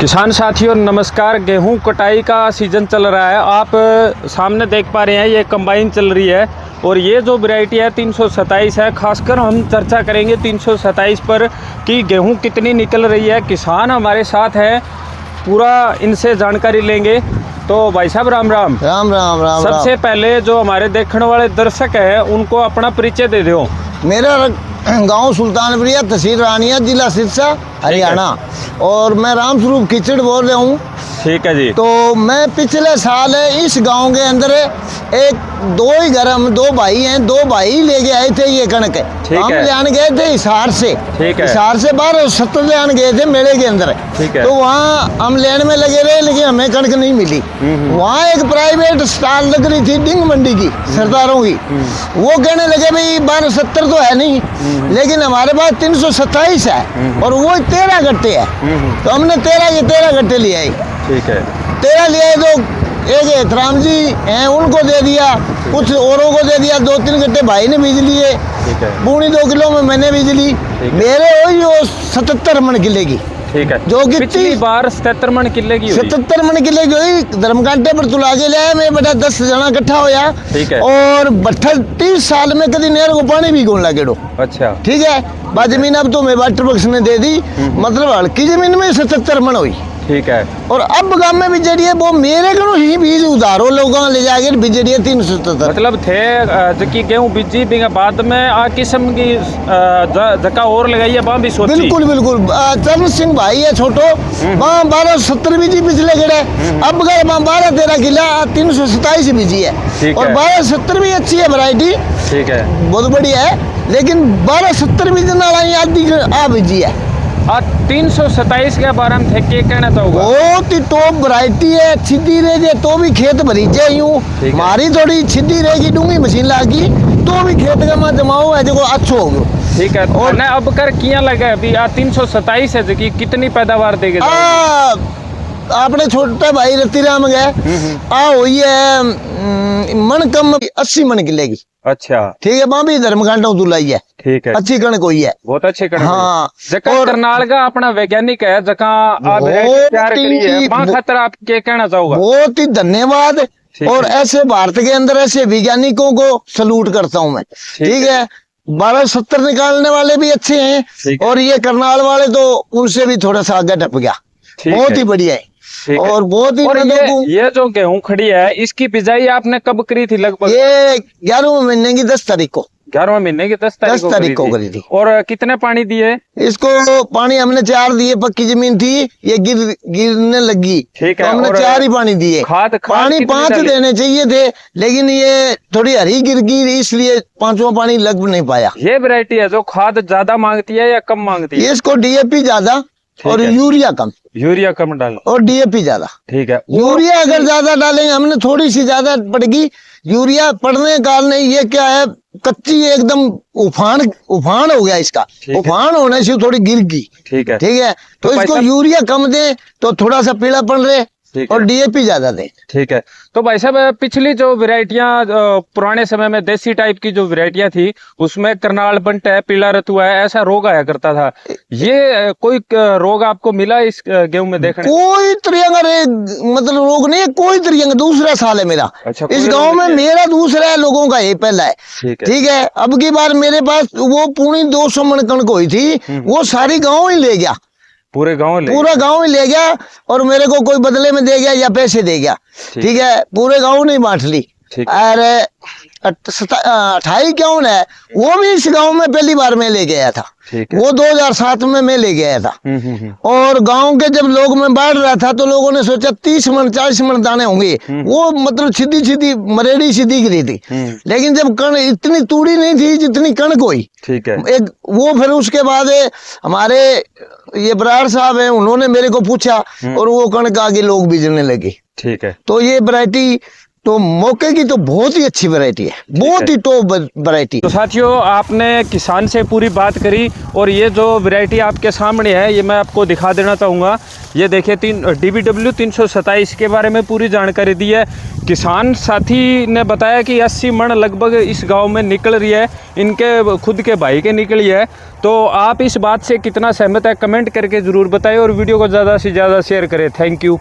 किसान साथियों नमस्कार। गेहूं कटाई का सीज़न चल रहा है। आप सामने देख पा रहे हैं ये कंबाइन चल रही है और ये जो वैरायटी है 327 है। खासकर हम चर्चा करेंगे 327 पर कि गेहूं कितनी निकल रही है। किसान हमारे साथ है, पूरा इनसे जानकारी लेंगे। तो भाई साहब राम राम। राम राम राम। सबसे पहले जो हमारे देखने वाले दर्शक है उनको अपना परिचय दे दो। मेरा गांव सुल्तानपुरिया, तहसील रानिया, जिला सिरसा, हरियाणा, और मैं राम स्वरूप खिचड़ बोल रहा हूँ। ठीक है जी। तो मैं पिछले साल इस गांव के अंदर दो ही घर, हम दो भाई हैं, दो भाई लेके आए थे ये कणक। हम ले आने गए थे हिसार से। हिसार से 1270 ले आने गए थे मेले के अंदर। तो वहाँ हम लेने में लगे रहे, लेकिन हमें कणक नहीं मिली। वहाँ एक प्राइवेट स्टॉल लग रही थी डिंग मंडी की, सरदारों की। वो कहने लगे भाई 1270 तो है नहीं, लेकिन हमारे पास 327 है और वो 13 गट्टे है। तो हमने 13 के 13 गट्टे लिए आए। ठीक है। 13 लिए तो एक एहतराम जी हैं उनको दे दिया, कुछ औरों को दे दिया, 2-3 गट्टे भाई ने बीज लिए। पूरी 2 किलो में मैंने बीज ली। मेरे वही वो 77 मन किले की। ठीक है। जो कि पिछली बार 77 मन किले की हुई। 77 मन किले की हुई। धर्मकांटे पर तुला के लिया, मैं बेटा 10 जना इकट्ठा होया। ठीक है। और 30 साल में कभी नहर को पानी भी कौन लागेड़ो। अच्छा। ठीक है। बा जमीन अब तो मैं वाटर बक्स ने दे दी, मतलब हल्की जमीन में 77 मन हुई। ठीक है। और अब गांव में बिजड़िए वो मेरे को ही बीज उधारो लोगों ले जाके बिजड़िए 377। मतलब थे जकी गेहूं बीजी बिंगा बाद में आ किस्म की जका और लगाई है वहां भी सोची। बिल्कुल बिल्कुल। चरण सिंह भाई है छोटो, वहाँ 1270 बीजी पिछले गड़े। अब गए 12-13 किला 327 बीजी है। और 1270 भी अच्छी है वैरायटी। ठीक है। बहुत बढ़िया है, लेकिन 1270 बीजी ना आधी आ बीजी है। 327 के बारे में थे के कहना चाहूँगा। बहुत ही टॉप वैरायटी है। छिदी रह जाए तो भी खेत भरी जाए यूं, हमारी थोड़ी छिदी रहेगी, डूंगी मशीन लागी तो भी खेत का मैं जमाओ है जो अच्छो हो गयो। ठीक है। और ना अब कर किया लगा अभी 327 है जो कि कितनी पैदावार देगी? आपने छोटे भाई रतिराम गए हुई है मन कम 80 मन किले की। अच्छा। ठीक है। वहाँ भी धर्मकांडा तुलाई है। ठीक है। अच्छी कणक हुई है, बहुत अच्छी कणक। हाँ। और करनाल का अपना वैज्ञानिक है जका आप तैयार करी है, वहाँ खातर आप क्या कहना चाहोगे? बहुत ही धन्यवाद। और ऐसे भारत के अंदर ऐसे वैज्ञानिकों को सलूट करता हूँ मैं। ठीक है। 1270 निकालने वाले भी अच्छे हैं और ये करनाल वाले तो उनसे भी थोड़ा सा आगे टप गया। बहुत ही बढ़िया है। और बहुत ही। और ये जो गेहूं खड़ी है इसकी बिजाई आपने कब करी थी? लगभग ये 11वें महीने की 10 तारीख को। 11वें महीने की 10 तारीख को करी थी। और कितने पानी दिए इसको? पानी हमने 4 दिए, पक्की जमीन थी, ये गिरने लगी। ठीक है। तो हमने 4 ही पानी दिए। खाद पानी 5 देने चाहिए थे, लेकिन ये थोड़ी हरी गिर गई, इसलिए 5वां पानी लग नहीं पाया। ये वैरायटी है जो खाद ज्यादा मांगती है या कम मांगती है? इसको डीएपी ज्यादा और यूरिया कम। यूरिया कम डालो और डीएपी ज्यादा। ठीक है। यूरिया अगर ज्यादा डालेंगे, हमने थोड़ी सी ज्यादा पड़ेगी यूरिया पड़ने के कारण। ये क्या है, कच्ची एकदम उफान हो गया इसका। उफान होने से थोड़ी गिर गई। ठीक है। ठीक है। तो इसको यूरिया कम दे तो थोड़ा सा पीला पड़ रहे और डीएपी ज्यादा दे। ठीक है। तो भाई साहब पिछली जो वैरायटियां पुराने समय में देसी टाइप की जो वैरायटियां थी उसमें करनाल बंट है, पीला रतुआ है, ऐसा रोग आया करता था। ये कोई रोग आपको मिला इस गेहूं में देखने? कोई तरियंगा मतलब रोग नहीं है, कोई तरियंगा। दूसरा साल है मेरा। अच्छा। इस गांव में मेरा दूसरा है, लोगों का ये पहला है। ठीक है। अब की बार मेरे पास वो पूरी 200 मन कणक हुई थी, वो सारी गाँव ही ले गया। पूरा गांव ही ले गया और मेरे को कोई बदले में दे गया या पैसे दे गया। ठीक है। पूरे गांव ने बांट ली। और 28 गेहूं है वो भी इस गांव में पहली बार मैं ले गया था। वो 2007 में मैं ले गया था। और गांव के जब लोग में बाढ़ रहा था तो लोगों ने सोचा 30 मन 40 मन दाने होंगे। वो मतलब सीधी मरेड़ी सी दिख रही थी, लेकिन जब कण इतनी तूड़ी नहीं थी जितनी कणक हुई। ठीक है। एक वो फिर उसके बाद हमारे ये बराड़ साहब हैं, उन्होंने मेरे को पूछा और वो कणक आगे लोग बीजने लगे। ठीक है। तो ये वैरायटी तो मौके की तो बहुत ही अच्छी वैरायटी है, बहुत ही टॉप वैरायटी। तो साथियों, आपने किसान से पूरी बात करी और ये जो वैरायटी आपके सामने है ये मैं आपको दिखा देना चाहूँगा। ये देखिए DBW 327 के बारे में पूरी जानकारी दी है। किसान साथी ने बताया कि 80 मन लगभग इस गांव में निकल रही है, इनके खुद के भाई के निकली है। तो आप इस बात से कितना सहमत है कमेंट करके ज़रूर बताएं और वीडियो को ज़्यादा से ज़्यादा शेयर करें। Thank you.